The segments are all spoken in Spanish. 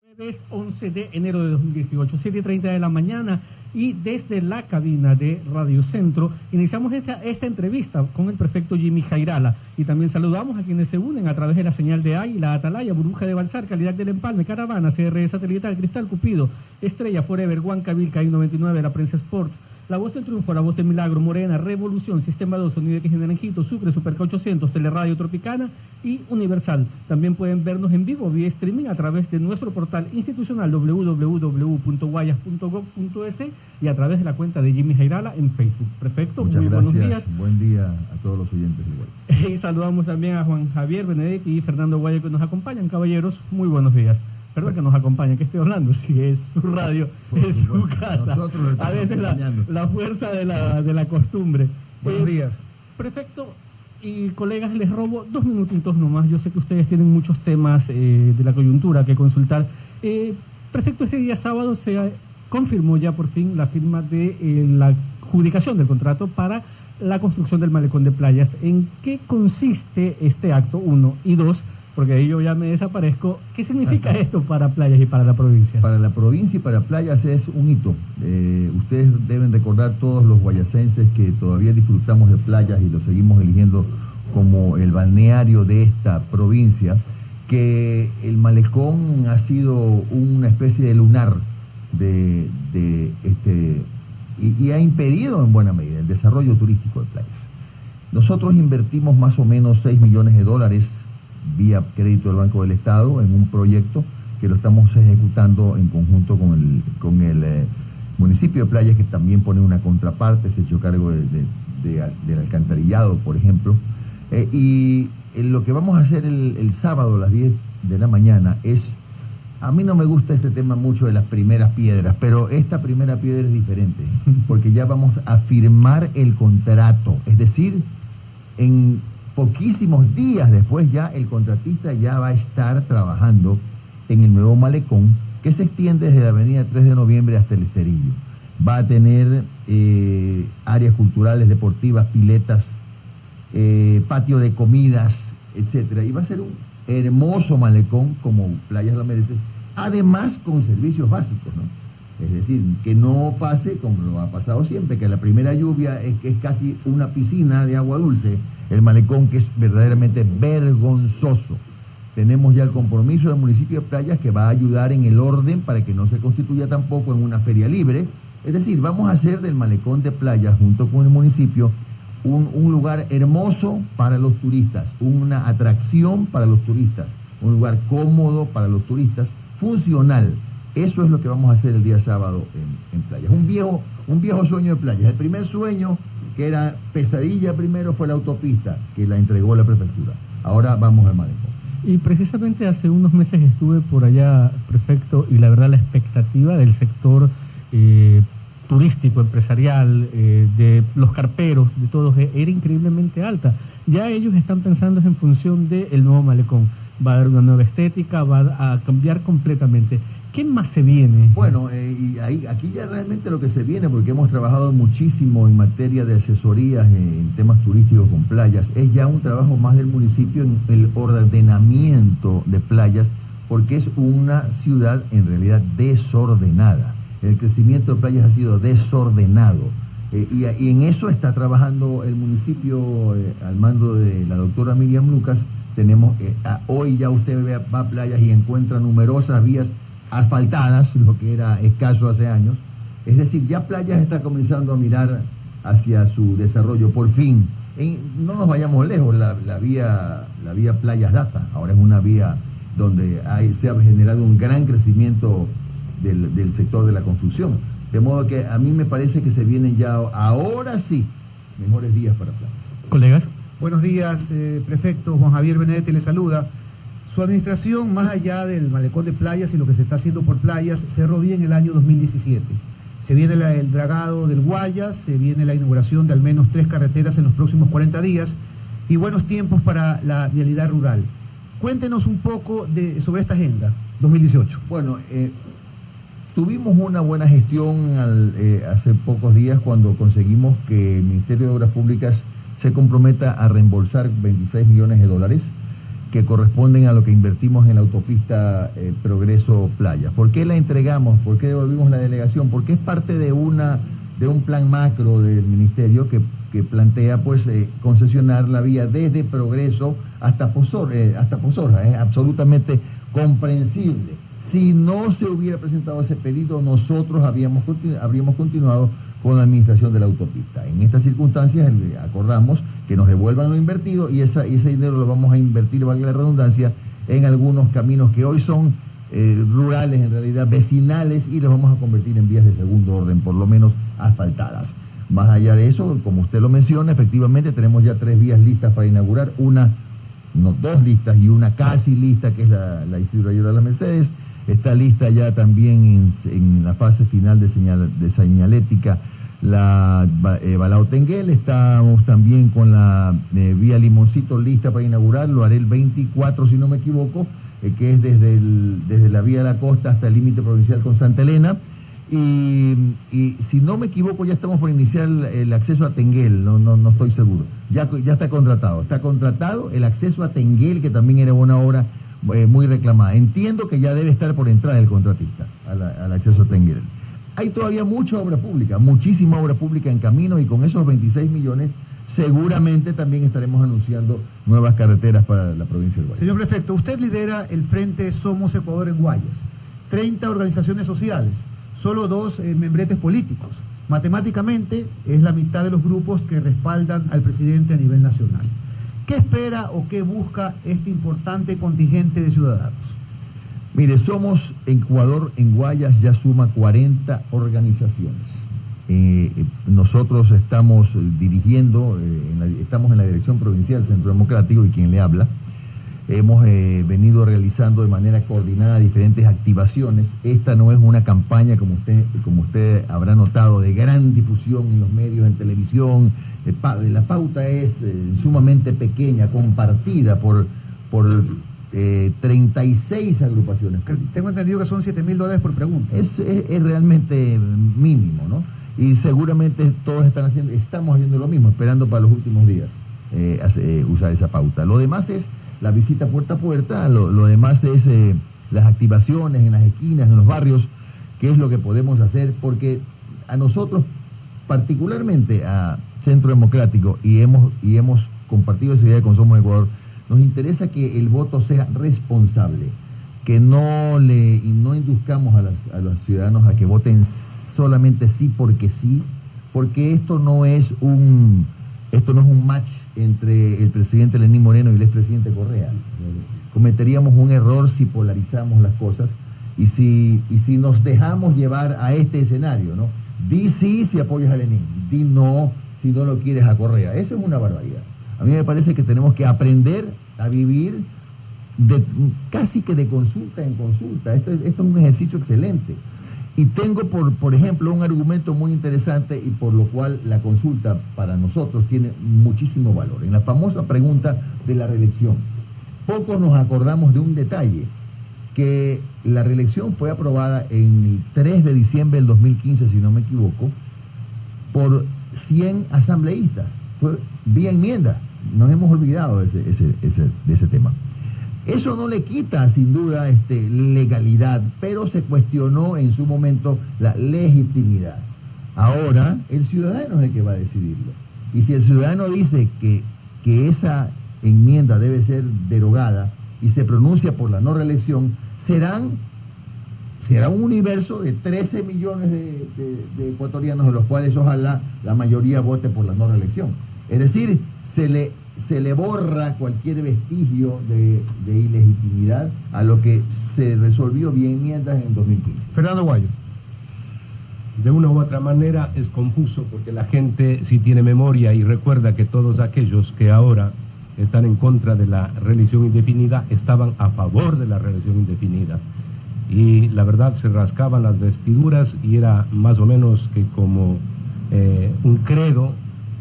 Jueves 11 de enero de 2018, 7:30 de la mañana, y desde la cabina de Radio Centro iniciamos esta entrevista con el prefecto Jimmy Jairala, y también saludamos a quienes se unen a través de la señal de Águila, Atalaya, Burbuja de Balsar, Calidad del Empalme, Caravana, CR Satelital, Cristal Cupido, Estrella, Forever, Huancavilca, I-99, La Prensa Sport, La Voz del Triunfo, La Voz del Milagro, Morena, Revolución, Sistema 2, Sonido X de Naranjito, Sucre, Superca 800, Teleradio Tropicana y Universal. También pueden vernos en vivo vía streaming a través de nuestro portal institucional www.guayas.gov.es y a través de la cuenta de Jimmy Jairala en Facebook. Prefecto, muchas muy gracias. Buenos días. Buen día a todos los oyentes igual. Y saludamos también a Juan Javier Benedetti y Fernando Guaya, que nos acompañan. Caballeros, muy buenos días. Perdón que nos acompañen, que estoy hablando, si es su radio, es su casa. A veces la fuerza de la costumbre. Buenos días. Prefecto y colegas, les robo 2 minutitos nomás. Yo sé que ustedes tienen muchos temas de la coyuntura que consultar. Prefecto, este día sábado se confirmó ya por fin la firma de la adjudicación del contrato para la construcción del malecón de playas. ¿En qué consiste este acto, 1? Y 2, porque ahí yo ya me desaparezco, ¿qué significa esto para playas y para la provincia? Para la provincia y para playas es un hito. Ustedes deben recordar, todos los guayasenses, que todavía disfrutamos de playas y lo seguimos eligiendo como el balneario de esta provincia, que el malecón ha sido una especie de lunar y ha impedido en buena medida el desarrollo turístico de playas. Nosotros invertimos más o menos 6 millones de dólares vía crédito del Banco del Estado en un proyecto que lo estamos ejecutando en conjunto con el municipio de Playas, que también pone una contraparte, se echó cargo del alcantarillado, por ejemplo. Y lo que vamos a hacer el sábado a las 10 de la mañana es, a mí no me gusta este tema mucho de las primeras piedras, pero esta primera piedra es diferente, porque ya vamos a firmar el contrato, es decir, en poquísimos días después ya el contratista ya va a estar trabajando en el nuevo malecón, que se extiende desde la avenida 3 de noviembre hasta el Esterillo. Va a tener áreas culturales, deportivas, piletas, patio de comidas, etcétera. Y va a ser un hermoso malecón como Playas lo merece, además con servicios básicos, ¿no? Es decir, que no pase como lo ha pasado siempre, que la primera lluvia es casi una piscina de agua dulce, el malecón, que es verdaderamente vergonzoso. Tenemos ya el compromiso del municipio de Playas, que va a ayudar en el orden para que no se constituya tampoco en una feria libre. Es decir, vamos a hacer del malecón de Playas, junto con el municipio, un lugar hermoso para los turistas, una atracción para los turistas, un lugar cómodo para los turistas, funcional. Eso es lo que vamos a hacer el día sábado en Playas. Un viejo sueño de Playas. El primer sueño, que era pesadilla primero, fue la autopista, que la entregó la prefectura. Ahora vamos al malecón. Y precisamente hace unos meses estuve por allá, prefecto, y la verdad la expectativa del sector turístico, empresarial, de los carperos, de todos, era increíblemente alta. Ya ellos están pensando en función del nuevo malecón. Va a haber una nueva estética, va a cambiar completamente. ¿Qué más se viene? Bueno, aquí ya realmente lo que se viene, porque hemos trabajado muchísimo en materia de asesorías en temas turísticos con playas, es ya un trabajo más del municipio en el ordenamiento de playas, porque es una ciudad en realidad desordenada. El crecimiento de playas ha sido desordenado. Y en eso está trabajando el municipio al mando de la doctora Miriam Lucas. Tenemos, hoy ya usted va a playas y encuentra numerosas vías asfaltadas, lo que era escaso hace años. Es decir, ya Playas está comenzando a mirar hacia su desarrollo, por fin. No nos vayamos lejos, la vía Playas Data, ahora es una vía donde se ha generado un gran crecimiento del sector de la construcción. De modo que a mí me parece que se vienen ya, ahora sí, mejores días para Playas. Colegas. Buenos días, prefecto. Juan Javier Benedetti le saluda. Su administración, más allá del malecón de Playas y lo que se está haciendo por Playas, cerró bien el año 2017. Se viene el dragado del Guayas, se viene la inauguración de al menos 3 carreteras en los próximos 40 días y buenos tiempos para la vialidad rural. Cuéntenos un poco sobre esta agenda 2018. Bueno, tuvimos una buena gestión hace pocos días cuando conseguimos que el Ministerio de Obras Públicas se comprometa a reembolsar 26 millones de dólares que corresponden a lo que invertimos en la autopista Progreso Playa. ¿Por qué la entregamos? ¿Por qué devolvimos la delegación? Porque es parte de un plan macro del ministerio que plantea pues concesionar la vía desde Progreso hasta Posorra. Es absolutamente comprensible. Si no se hubiera presentado ese pedido, nosotros habríamos continuado con la administración de la autopista. En estas circunstancias acordamos que nos devuelvan lo invertido y ese dinero lo vamos a invertir, valga la redundancia, en algunos caminos que hoy son rurales, en realidad vecinales, y los vamos a convertir en vías de segundo orden, por lo menos asfaltadas. Más allá de eso, como usted lo menciona, efectivamente tenemos ya 3 vías listas para inaugurar, 2 listas y una casi lista, que es la Isidro Ayala de las Mercedes. Está lista ya también en la fase final de señalética la Balao Tenguel. Estamos también con la vía Limoncito lista para inaugurar, lo haré el 24 si no me equivoco, que es desde la vía de la costa hasta el límite provincial con Santa Elena. Y si no me equivoco ya estamos por iniciar el acceso a Tenguel, no estoy seguro. Ya está contratado el acceso a Tenguel, que también era una obra muy reclamada. Entiendo que ya debe estar por entrar el contratista al acceso a Tenguel. Hay todavía mucha obra pública, muchísima obra pública en camino, y con esos 26 millones seguramente también estaremos anunciando nuevas carreteras para la provincia de Guayas. Señor prefecto, usted lidera el Frente Somos Ecuador en Guayas. 30 organizaciones sociales, solo 2 membretes políticos. Matemáticamente es la mitad de los grupos que respaldan al presidente a nivel nacional. ¿Qué espera o qué busca este importante contingente de ciudadanos? Mire, Somos Ecuador en Guayas ya suma 40 organizaciones. Nosotros estamos dirigiendo, estamos en la Dirección Provincial Centro Democrático, y quien le habla. Hemos venido realizando de manera coordinada diferentes activaciones. Esta no es una campaña, como usted habrá notado, de gran difusión en los medios, en televisión. La pauta es sumamente pequeña, compartida por 36 agrupaciones. Tengo entendido que son $7.000 por pregunta. Es realmente mínimo, ¿no? Y seguramente todos estamos haciendo lo mismo, esperando para los últimos días usar esa pauta. Lo demás es la visita puerta a puerta, lo demás es las activaciones en las esquinas, en los barrios, qué es lo que podemos hacer, porque a nosotros, particularmente a Centro Democrático, y hemos compartido esa idea con Somos Ecuador, nos interesa que el voto sea responsable, que no induzcamos a los ciudadanos a que voten solamente sí, porque esto no es un match entre el presidente Lenín Moreno y el expresidente Correa. Cometeríamos un error si polarizamos las cosas y si nos dejamos llevar a este escenario, ¿no? Di sí si apoyas a Lenín, di no si no lo quieres a Correa. Eso es una barbaridad. A mí me parece que tenemos que aprender a vivir casi que de consulta en consulta. Esto es un ejercicio excelente. Y tengo, por ejemplo, un argumento muy interesante y por lo cual la consulta para nosotros tiene muchísimo valor. En la famosa pregunta de la reelección, pocos nos acordamos de un detalle, que la reelección fue aprobada el 3 de diciembre del 2015, si no me equivoco, por 100 asambleístas. Fue vía enmienda. Nos hemos olvidado de ese tema. Eso no le quita, sin duda, legalidad, pero se cuestionó en su momento la legitimidad. Ahora, el ciudadano es el que va a decidirlo. Y si el ciudadano dice que esa enmienda debe ser derogada y se pronuncia por la no reelección, será un universo de 13 millones de ecuatorianos, de los cuales ojalá la mayoría vote por la no reelección. Es decir, se le borra cualquier vestigio de ilegitimidad a lo que se resolvió vía enmiendas en 2015. Fernando Guayo. De una u otra manera es confuso, porque la gente sí tiene memoria y recuerda que todos aquellos que ahora están en contra de la reelección indefinida estaban a favor de la reelección indefinida. Y la verdad se rascaban las vestiduras y era más o menos que como un credo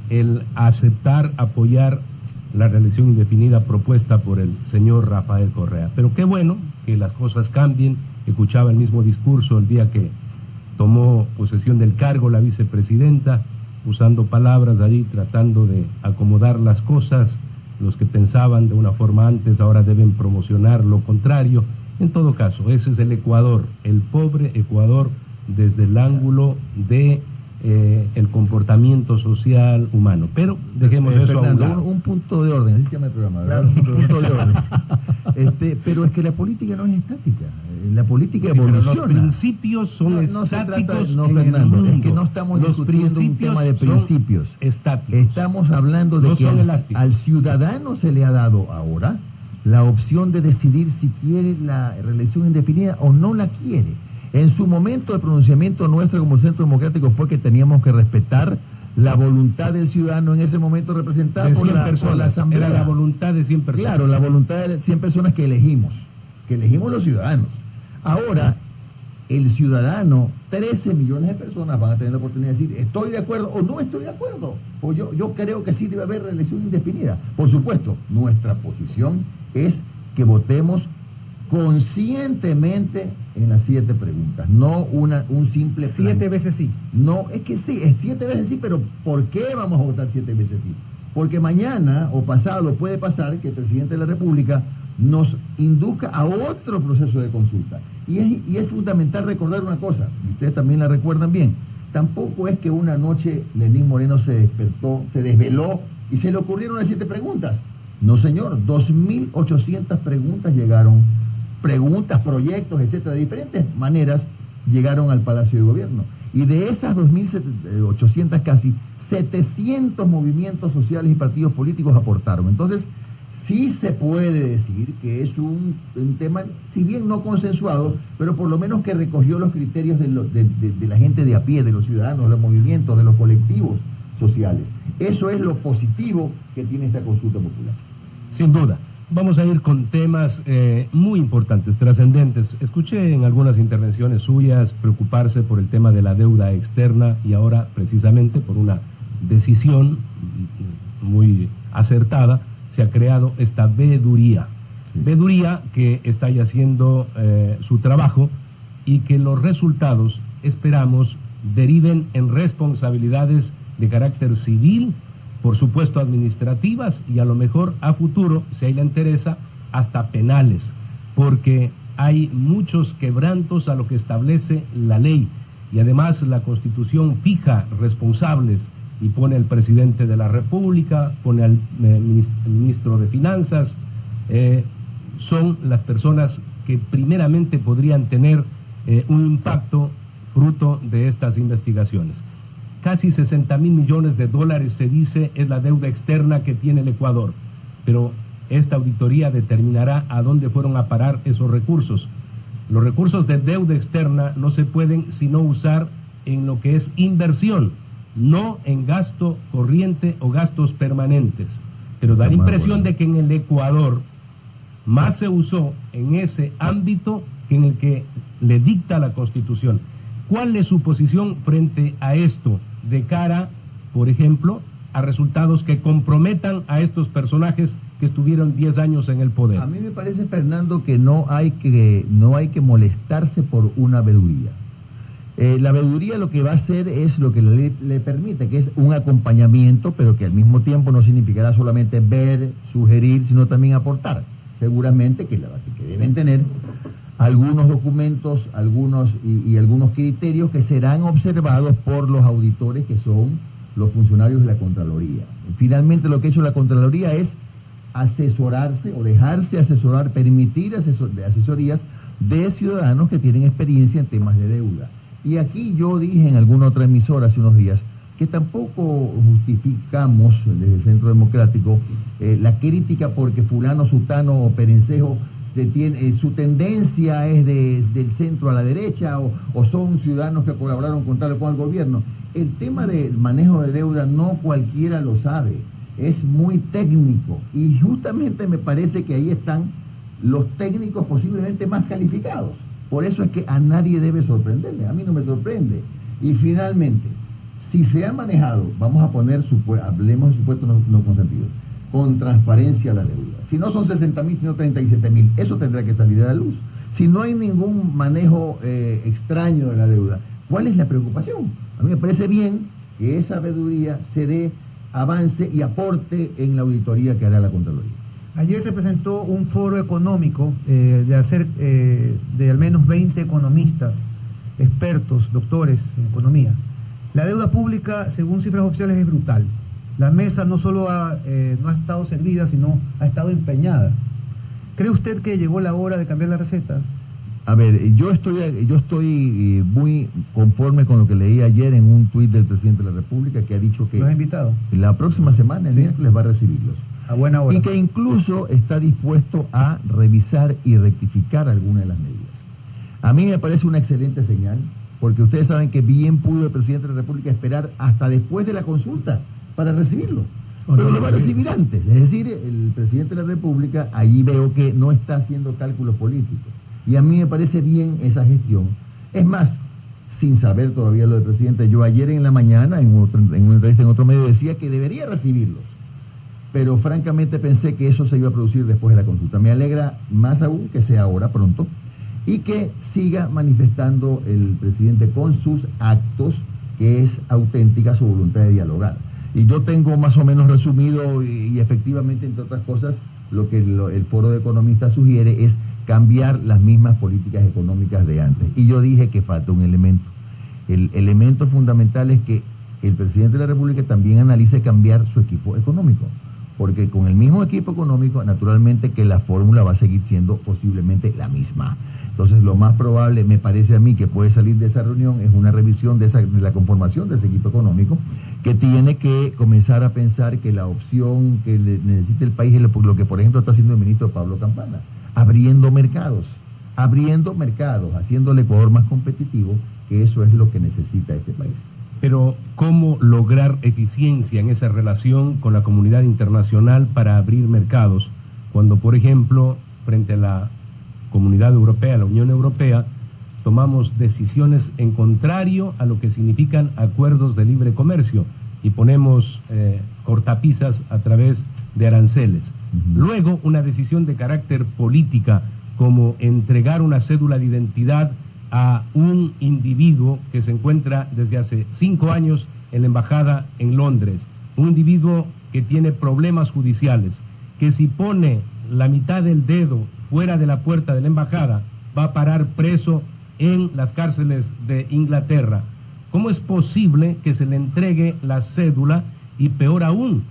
el aceptar, apoyar la reelección indefinida propuesta por el señor Rafael Correa. Pero qué bueno que las cosas cambien. Escuchaba el mismo discurso el día que tomó posesión del cargo la vicepresidenta, usando palabras allí, tratando de acomodar las cosas. los que pensaban de una forma antes ahora deben promocionar lo contrario. En todo caso, ese es el Ecuador, el pobre Ecuador desde el ángulo de el comportamiento social humano. Pero dejemos eso Fernando, a un lado. un punto de orden, así se llama el programa, ¿verdad? Un punto de orden. Pero es que la política no es estática, la política Sí, pero evoluciona. los principios son No se trata, estáticos no, en el Fernando, es mundo. que no estamos Los discutiendo un tema de son principios. estáticos. Estamos hablando de No que son elásticos. al ciudadano se le ha dado ahora la opción de decidir si quiere la reelección indefinida o no la quiere. En su momento, el pronunciamiento nuestro como Centro Democrático fue que teníamos que respetar la voluntad del ciudadano en ese momento representada De por 100 la personas. Asamblea. Era la voluntad de 100 personas. Claro, la voluntad de 100 personas que elegimos los ciudadanos. Ahora, el ciudadano, 13 millones de personas van a tener la oportunidad de decir, estoy de acuerdo o no estoy de acuerdo, o yo creo que sí debe haber reelección indefinida. Por supuesto, nuestra posición es que votemos conscientemente en las 7 preguntas, no un simple plan. 7 veces sí. No, es que sí, es 7 veces sí, pero ¿por qué vamos a votar 7 veces sí? Porque mañana o pasado puede pasar que el presidente de la República nos induzca a otro proceso de consulta. Y es fundamental recordar una cosa, y ustedes también la recuerdan bien, tampoco es que una noche Lenín Moreno se despertó, se desveló y se le ocurrieron las 7 preguntas. No, señor, 2.800 preguntas llegaron, preguntas, proyectos, etcétera, de diferentes maneras llegaron al Palacio de Gobierno. Y de esas 2.800 casi, 700 movimientos sociales y partidos políticos aportaron. Entonces, sí se puede decir que es un tema, si bien no consensuado, pero por lo menos que recogió los criterios de la gente de a pie, de los ciudadanos, de los movimientos, de los colectivos sociales. Eso es lo positivo que tiene esta consulta popular. Sin duda. Vamos a ir con temas muy importantes, trascendentes. Escuché en algunas intervenciones suyas preocuparse por el tema de la deuda externa y ahora precisamente por una decisión muy acertada se ha creado esta veeduría. Sí. Veeduría que está ya haciendo su trabajo y que los resultados, esperamos, deriven en responsabilidades de carácter civil, por supuesto administrativas y a lo mejor a futuro, si ahí le interesa, hasta penales, porque hay muchos quebrantos a lo que establece la ley y además la Constitución fija responsables y pone al presidente de la República, pone al ministro de Finanzas, son las personas que primeramente podrían tener un impacto fruto de estas investigaciones. Casi 60.000 millones de dólares se dice es la deuda externa que tiene el Ecuador, pero esta auditoría determinará a dónde fueron a parar esos recursos. Los recursos de deuda externa no se pueden sino usar en lo que es inversión, no en gasto corriente o gastos permanentes. Pero da la impresión de que en el Ecuador más se usó en ese ámbito que en el que le dicta la Constitución. ¿Cuál es su posición frente a esto de cara, por ejemplo, a resultados que comprometan a estos personajes que estuvieron 10 años en el poder? A mí me parece, Fernando, que no hay que molestarse por una veeduría. La veeduría lo que va a hacer es lo que la ley le permite, que es un acompañamiento, pero que al mismo tiempo no significará solamente ver, sugerir, sino también aportar. Seguramente que deben tener algunos documentos, algunos criterios que serán observados por los auditores que son los funcionarios de la Contraloría. Finalmente lo que ha hecho la Contraloría es asesorarse o dejarse asesorar, permitir asesorías de ciudadanos que tienen experiencia en temas de deuda. Y aquí yo dije en alguna otra emisora hace unos días que tampoco justificamos desde el Centro Democrático la crítica porque fulano, sutano o perencejo su tendencia es del centro a la derecha o son ciudadanos que colaboraron con tal o cual gobierno. El tema del manejo de deuda no cualquiera lo sabe, es muy técnico y justamente me parece que ahí están los técnicos posiblemente más calificados. Por eso es que a nadie debe sorprenderle, a mí no me sorprende. Y finalmente, si se ha manejado, vamos a poner, hablemos de supuestos no consentidos, con transparencia la deuda. Si no son 60.000, sino 37.000, eso tendrá que salir a la luz. Si no hay ningún manejo extraño de la deuda, ¿cuál es la preocupación? A mí me parece bien que esa veeduría se dé avance y aporte en la auditoría que hará la Contraloría. Ayer se presentó un foro económico de al menos 20 economistas, expertos, doctores en economía. La deuda pública, según cifras oficiales, es brutal. La mesa no solo no ha estado servida, sino ha estado empeñada. ¿Cree usted que llegó la hora de cambiar la receta? A ver, yo estoy muy conforme con lo que leí ayer en un tuit del presidente de la República, que ha dicho que ¿Lo has invitado? la próxima semana, el miércoles, va a recibirlos. A buena hora. Y que incluso está dispuesto a revisar y rectificar algunas de las medidas. A mí me parece una excelente señal, porque ustedes saben que bien pudo el presidente de la República esperar hasta después de la consulta para recibirlo. Pero lo va a recibir antes. Es decir, el presidente de la República, allí veo que no está haciendo cálculos políticos. Y a mí me parece bien esa gestión. Es más, sin saber todavía lo del presidente, yo ayer en la mañana, en una entrevista en otro medio, decía que debería recibirlos. Pero francamente pensé que eso se iba a producir después de la consulta. Me alegra más aún que sea ahora, pronto, y que siga manifestando el presidente con sus actos que es auténtica su voluntad de dialogar. Y yo tengo más o menos resumido y efectivamente, entre otras cosas, lo que el foro de economistas sugiere es cambiar las mismas políticas económicas de antes. Y yo dije que falta un elemento. El elemento fundamental es que el presidente de la República también analice cambiar su equipo económico. Porque con el mismo equipo económico, naturalmente que la fórmula va a seguir siendo posiblemente la misma. Entonces, lo más probable, me parece a mí, que puede salir de esa reunión es una revisión de la conformación de ese equipo económico, que tiene que comenzar a pensar que la opción que necesita el país es lo que, por ejemplo, está haciendo el ministro Pablo Campana, abriendo mercados, haciendo al Ecuador más competitivo, que eso es lo que necesita este país. Pero, ¿cómo lograr eficiencia en esa relación con la comunidad internacional para abrir mercados? Cuando, por ejemplo, frente a la Comunidad Europea, la Unión Europea, tomamos decisiones en contrario a lo que significan acuerdos de libre comercio y ponemos cortapisas a través de aranceles. Luego, una decisión de carácter política, como entregar una cédula de identidad a un individuo que se encuentra desde hace 5 años en la embajada en Londres, un individuo que tiene problemas judiciales, que si pone la mitad del dedo fuera de la puerta de la embajada, va a parar preso en las cárceles de Inglaterra. ¿Cómo es posible que se le entregue la cédula y, peor aún,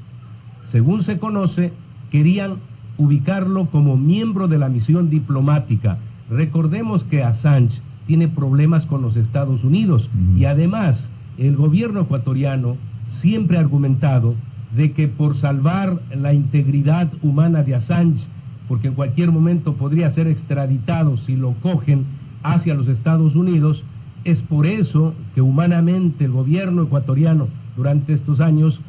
según se conoce, querían ubicarlo como miembro de la misión diplomática? Recordemos que Assange tiene problemas con los Estados Unidos y además el gobierno ecuatoriano siempre ha argumentado de que por salvar la integridad humana de Assange, porque en cualquier momento podría ser extraditado si lo cogen hacia los Estados Unidos, es por eso que humanamente el gobierno ecuatoriano durante estos años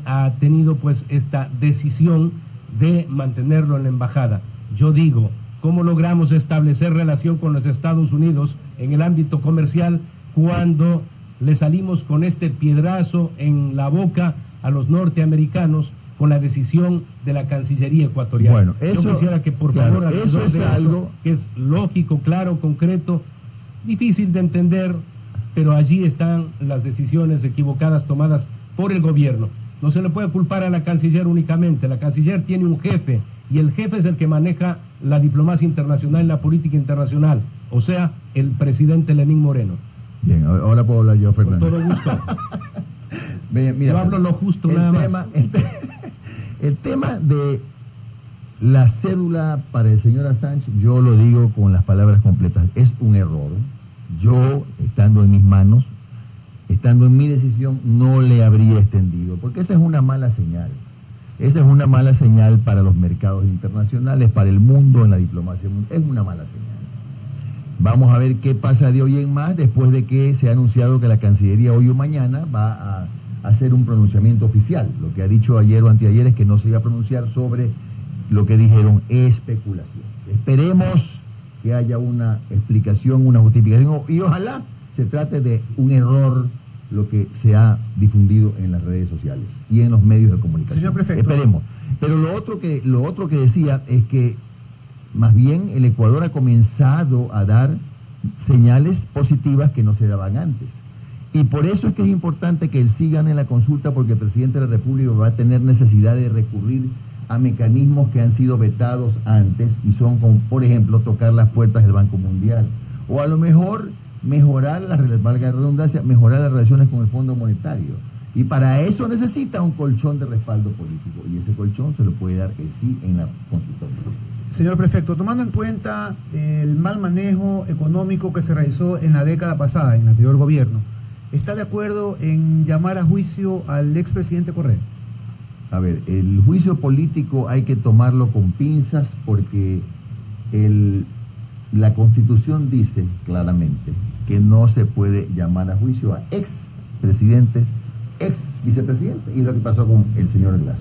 ha tenido pues esta decisión de mantenerlo en la embajada. Yo digo, ¿cómo logramos establecer relación con los Estados Unidos en el ámbito comercial cuando le salimos con este piedrazo en la boca a los norteamericanos con la decisión de la Cancillería ecuatoriana? Bueno, eso, yo quisiera que por claro, favor, eso es algo que es lógico, claro, concreto, difícil de entender, pero allí están las decisiones equivocadas tomadas por el gobierno. No se le puede culpar a la canciller únicamente. La canciller tiene un jefe y el jefe es el que maneja la diplomacia internacional y la política internacional, o sea, el presidente Lenín Moreno. Bien, ahora puedo hablar yo, Fernando. Con todo gusto. Mira, yo hablo lo justo nada más. El tema de la cédula para el señor Assange, yo lo digo con las palabras completas, es un error. Yo, estando en mis manos, estando en mi decisión, no le habría extendido, porque esa es una mala señal. Esa es una mala señal para los mercados internacionales, para el mundo, en la diplomacia mundial. Es una mala señal. Vamos a ver qué pasa de hoy en más, después de que se ha anunciado que la Cancillería hoy o mañana va a hacer un pronunciamiento oficial. Lo que ha dicho ayer o anteayer es que no se iba a pronunciar sobre lo que dijeron especulaciones. Esperemos que haya una explicación, una justificación, y ojalá se trate de un error lo que se ha difundido en las redes sociales y en los medios de comunicación. Señor prefecto. Esperemos. Pero lo otro que decía es que más bien el Ecuador ha comenzado a dar señales positivas que no se daban antes. Y por eso es que es importante que él sí gane la consulta, porque el presidente de la República va a tener necesidad de recurrir a mecanismos que han sido vetados antes y son como, por ejemplo, tocar las puertas del Banco Mundial. O a lo mejor mejorar, valga la redundancia, mejorar las relaciones con el Fondo Monetario. Y para eso necesita un colchón de respaldo político. Y ese colchón se lo puede dar el sí en la consulta. Señor prefecto, tomando en cuenta el mal manejo económico que se realizó en la década pasada, en el anterior gobierno, ¿está de acuerdo en llamar a juicio al expresidente Correa? A ver, el juicio político hay que tomarlo con pinzas porque la Constitución dice claramente que no se puede llamar a juicio a expresidentes, ex vicepresidente, y es lo que pasó con el señor Glass.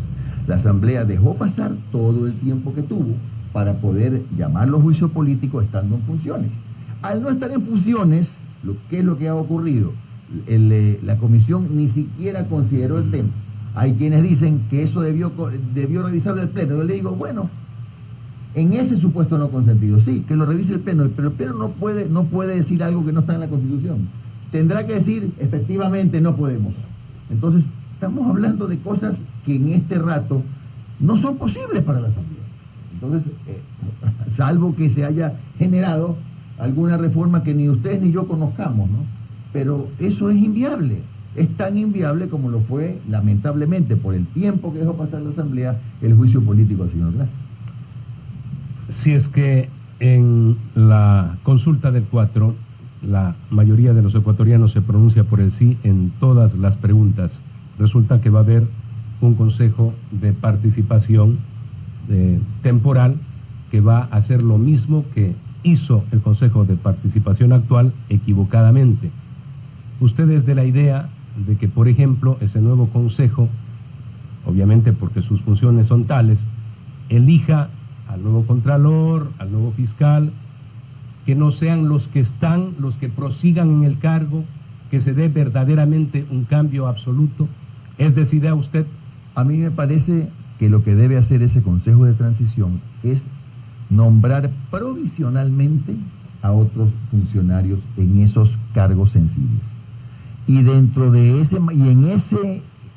La Asamblea dejó pasar todo el tiempo que tuvo para poder llamarlo a juicio político estando en funciones. Al no estar en funciones, ¿qué es lo que ha ocurrido? La comisión ni siquiera consideró el tema. Hay quienes dicen que eso debió revisarlo el Pleno. Yo le digo, bueno, en ese supuesto no consentido, sí, que lo revise el Pleno, pero el Pleno no puede decir algo que no está en la Constitución. Tendrá que decir, efectivamente, no podemos. Entonces, estamos hablando de cosas que en este rato no son posibles para la Asamblea. Entonces, salvo que se haya generado alguna reforma que ni ustedes ni yo conozcamos, ¿no? Pero eso es inviable. Es tan inviable como lo fue, lamentablemente, por el tiempo que dejó pasar la Asamblea, el juicio político al señor Glass. Si es que en la consulta del 4, la mayoría de los ecuatorianos se pronuncia por el sí en todas las preguntas, resulta que va a haber un consejo de participación temporal que va a hacer lo mismo que hizo el consejo de participación actual equivocadamente. Ustedes de la idea de que, por ejemplo, ese nuevo consejo, obviamente porque sus funciones son tales, elija al nuevo contralor, al nuevo fiscal, que no sean los que están, los que prosigan en el cargo, que se dé verdaderamente un cambio absoluto. ¿Es decidida usted? A mí me parece que lo que debe hacer ese consejo de transición es nombrar provisionalmente a otros funcionarios en esos cargos sensibles. Y dentro de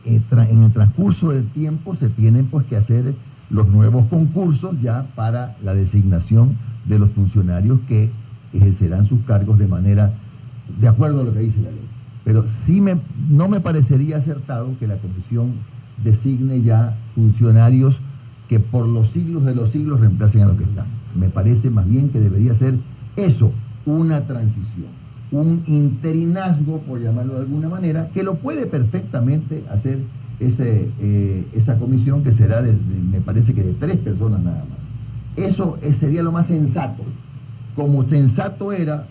en el transcurso del tiempo se tienen pues que hacer los nuevos concursos ya para la designación de los funcionarios que ejercerán sus cargos de acuerdo a lo que dice la ley. Pero sí no me parecería acertado que la comisión designe ya funcionarios que por los siglos de los siglos reemplacen a los que están. Me parece más bien que debería ser eso, una transición, un interinazgo, por llamarlo de alguna manera, que lo puede perfectamente hacer esa comisión, que será me parece que de 3 personas nada más. Eso sería lo más sensato. Como sensato era,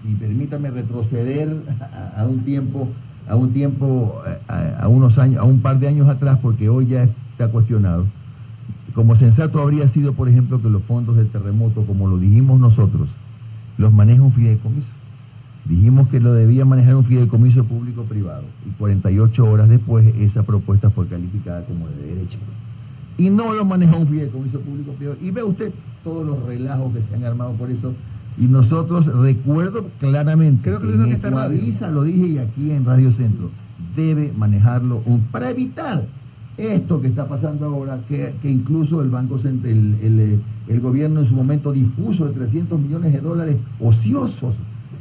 y permítame retroceder a unos años, a un par de años atrás, porque hoy ya está cuestionado. Como sensato habría sido, por ejemplo, que los fondos del terremoto, como lo dijimos nosotros, los maneja un fideicomiso. Dijimos que lo debía manejar un fideicomiso público-privado, y 48 horas después esa propuesta fue calificada como de derecho. Y no lo maneja un fideicomiso público-privado. Y ve usted todos los relajos que se han armado por eso. Y nosotros, recuerdo claramente, creo que lo dijo que Avisa, lo dije, y aquí en Radio Centro, debe manejarlo para evitar esto que está pasando ahora, que incluso el Banco Central, el gobierno en su momento dispuso de $300 millones ociosos.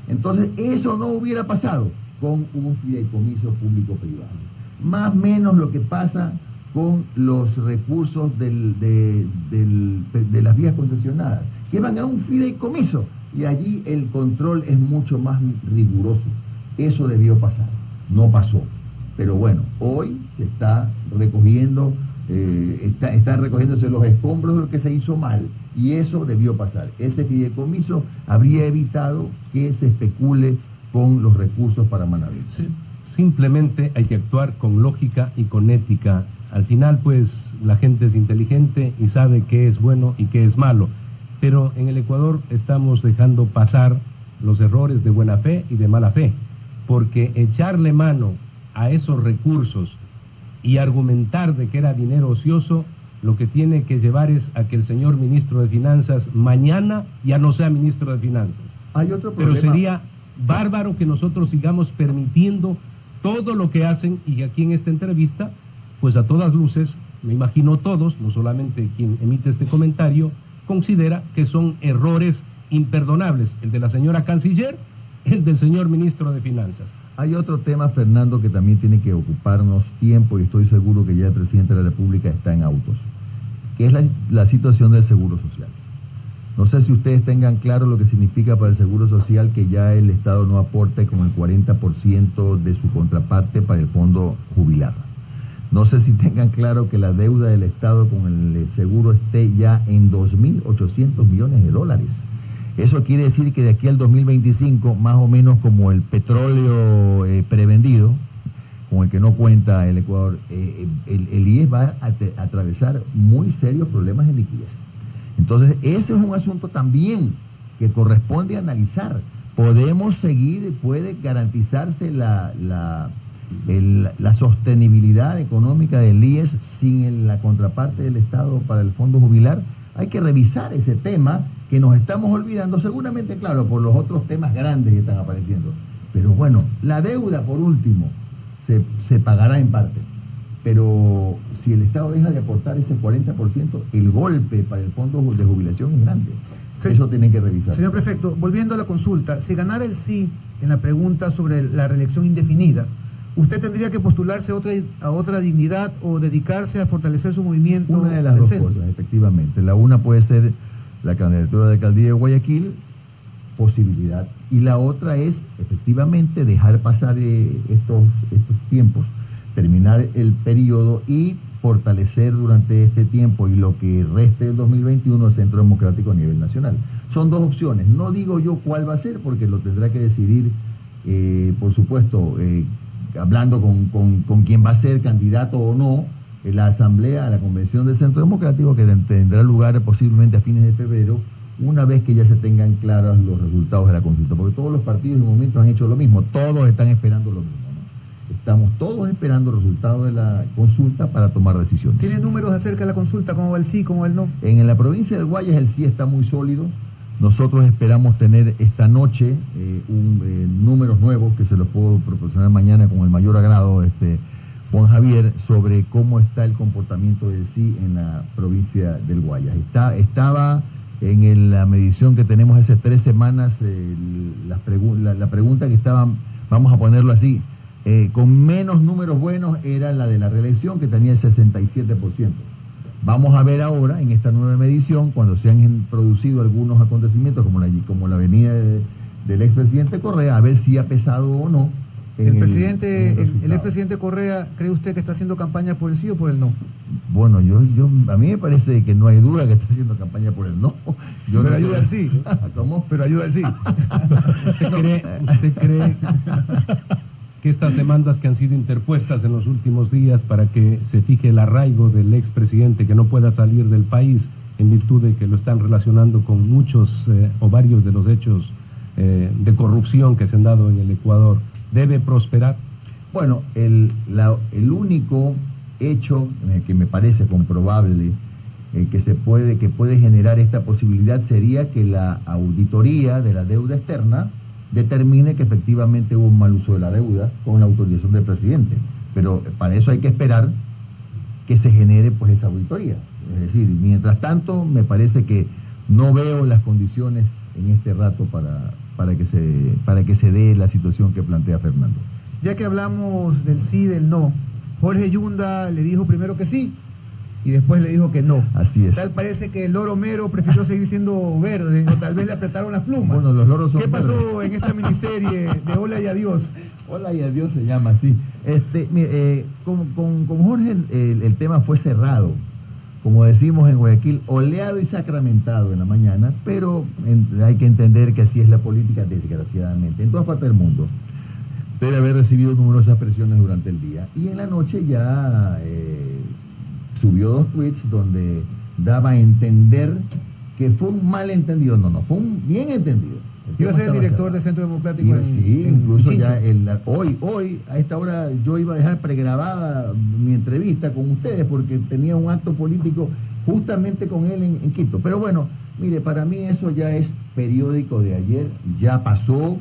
Entonces, eso no hubiera pasado con un fideicomiso público-privado. Más o menos lo que pasa con los recursos de las vías concesionadas, que van a un fideicomiso, y allí el control es mucho más riguroso. Eso debió pasar, no pasó. Pero bueno, hoy se está recogiendo, están recogiéndose los escombros de lo que se hizo mal, y eso debió pasar. Ese fideicomiso habría evitado que se especule con los recursos para Manaví. Sí. Simplemente hay que actuar con lógica y con ética. Al final, pues, la gente es inteligente y sabe qué es bueno y qué es malo. Pero en el Ecuador estamos dejando pasar los errores de buena fe y de mala fe, porque echarle mano a esos recursos y argumentar de que era dinero ocioso, lo que tiene que llevar es a que el señor ministro de Finanzas mañana ya no sea ministro de Finanzas. Hay otro problema. Pero sería bárbaro que nosotros sigamos permitiendo todo lo que hacen, y aquí en esta entrevista, pues a todas luces, me imagino todos, no solamente quien emite este comentario, considera que son errores imperdonables, el de la señora canciller, el del señor ministro de Finanzas. Hay otro tema, Fernando, que también tiene que ocuparnos tiempo, y estoy seguro que ya el presidente de la República está en autos, que es la situación del Seguro Social. No sé si ustedes tengan claro lo que significa para el Seguro Social que ya el Estado no aporte con el 40% de su contraparte para el fondo jubilar. No sé si tengan claro que la deuda del Estado con el seguro esté ya en 2.800 millones de dólares. Eso quiere decir que de aquí al 2025, más o menos como el petróleo prevendido, con el que no cuenta el Ecuador, el IES va a atravesar muy serios problemas de liquidez. Entonces, ese es un asunto también que corresponde analizar. Podemos seguir, puede garantizarse la sostenibilidad económica del IES sin la contraparte del Estado para el fondo jubilar. Hay que revisar ese tema que nos estamos olvidando, seguramente, claro, por los otros temas grandes que están apareciendo. Pero bueno, la deuda, por último, se pagará en parte. Pero si el Estado deja de aportar ese 40%, el golpe para el fondo de jubilación es grande. Eso tienen que revisar. Señor prefecto, volviendo a la consulta, si ganara el sí en la pregunta sobre la reelección indefinida, ¿usted tendría que postularse a otra dignidad o dedicarse a fortalecer su movimiento? Una de las dos cosas, efectivamente. La una puede ser la candidatura de alcaldía de Guayaquil, posibilidad. Y la otra es, efectivamente, dejar pasar estos tiempos, terminar el periodo y fortalecer durante este tiempo y lo que reste del 2021 el Centro Democrático a nivel nacional. Son dos opciones. No digo yo cuál va a ser, porque lo tendrá que decidir, por supuesto, hablando con quién va a ser candidato o no, la asamblea, la convención del Centro Democrático, que tendrá lugar posiblemente a fines de febrero, una vez que ya se tengan claros los resultados de la consulta, porque todos los partidos y movimientos han hecho lo mismo, todos están esperando lo mismo, ¿no? Estamos todos esperando el resultado de la consulta para tomar decisiones. ¿Tiene números acerca de la consulta? ¿Cómo va el sí, cómo va el no? En la provincia del Guayas el sí está muy sólido. Nosotros esperamos tener esta noche números nuevos que se los puedo proporcionar mañana con el mayor agrado, Juan Javier, sobre cómo está el comportamiento del sí en la provincia del Guayas. Estaba en la medición que tenemos hace 3 semanas, la pregunta que estaban, vamos a ponerlo así, con menos números buenos era la de la reelección, que tenía el 67%. Vamos a ver ahora, en esta nueva medición, cuando se han producido algunos acontecimientos, como la venida del expresidente Correa, a ver si ha pesado o no. El expresidente Correa, ¿cree usted que está haciendo campaña por el sí o por el no? Bueno, a mí me parece que no hay duda que está haciendo campaña por el no. Pero ayuda al sí. ¿Cómo? Pero ayuda al sí. ¿Usted cree que estas demandas que han sido interpuestas en los últimos días para que se fije el arraigo del expresidente, que no pueda salir del país en virtud de que lo están relacionando con muchos o varios de los hechos de corrupción que se han dado en el Ecuador, debe prosperar? Bueno, el único hecho que me parece comprobable que puede generar esta posibilidad sería que la auditoría de la deuda externa determine que efectivamente hubo un mal uso de la deuda con la autorización del presidente. Pero para eso hay que esperar que se genere pues esa auditoría. Es decir, mientras tanto, me parece que no veo las condiciones en este rato para que se dé la situación que plantea Fernando. Ya que hablamos del sí y del no, Jorge Yunda le dijo primero que sí y después le dijo que no. Así es. Tal parece que el loro mero prefirió seguir siendo verde, o tal vez le apretaron las plumas. Bueno, los loros son ¿Qué pasó verdes en esta miniserie de Hola y Adiós? Hola y Adiós se llama así. Con Jorge el tema fue cerrado, como decimos en Guayaquil, oleado y sacramentado en la mañana, pero hay que entender que así es la política, desgraciadamente, en todas partes del mundo. Debe haber recibido numerosas presiones durante el día. Y en la noche ya subió 2 tweets donde daba a entender que fue un malentendido. No, fue un bien entendido. Iba a ser el director del Centro Democrático. Sí, incluso ya hoy, a esta hora, yo iba a dejar pregrabada mi entrevista con ustedes porque tenía un acto político justamente con él en Quito. Pero bueno, mire, para mí eso ya es periódico de ayer, ya pasó.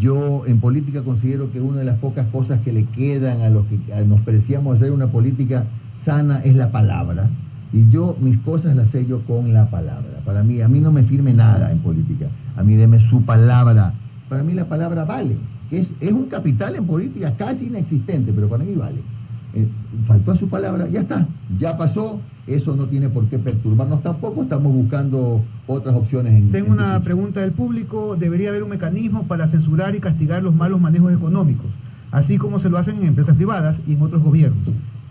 Yo en política considero que una de las pocas cosas que le quedan a los que nos preciamos hacer una política sana es la palabra. Y yo mis cosas las sé yo con la palabra. Para mí, a mí no me firme nada en política. A mí deme su palabra. Para mí la palabra vale. Es un capital en política casi inexistente, pero para mí vale. Faltó a su palabra, ya está, ya pasó. Eso no tiene por qué perturbarnos tampoco. Estamos buscando otras opciones. Tengo una pregunta del público. ¿Debería haber un mecanismo para censurar y castigar los malos manejos económicos, así como se lo hacen en empresas privadas y en otros gobiernos?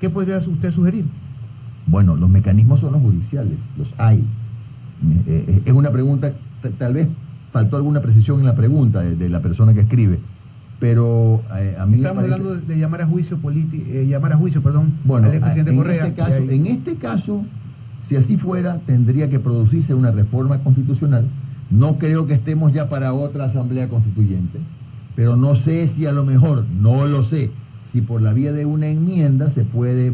¿Qué podría usted sugerir? Bueno, los mecanismos son los judiciales, los hay. Es una pregunta, tal vez faltó alguna precisión en la pregunta de la persona que escribe, pero a mí estamos hablando de llamar a juicio bueno, al expresidente Correa. En este caso, si así fuera, tendría que producirse una reforma constitucional. No creo que estemos ya para otra asamblea constituyente, pero no sé si a lo mejor, no lo sé, si por la vía de una enmienda se puede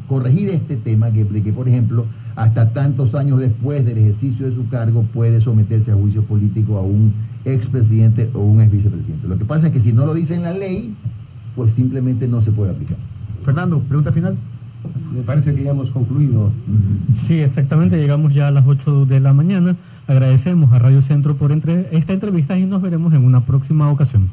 corregir este tema, que por ejemplo, hasta tantos años después del ejercicio de su cargo puede someterse a juicio político a un expresidente o un exvicepresidente. Lo que pasa es que si no lo dice en la ley, pues simplemente no se puede aplicar. Fernando, pregunta final. Me parece que ya hemos concluido. Sí, exactamente, llegamos ya a las 8 de la mañana. Agradecemos a Radio Centro por esta entrevista y nos veremos en una próxima ocasión.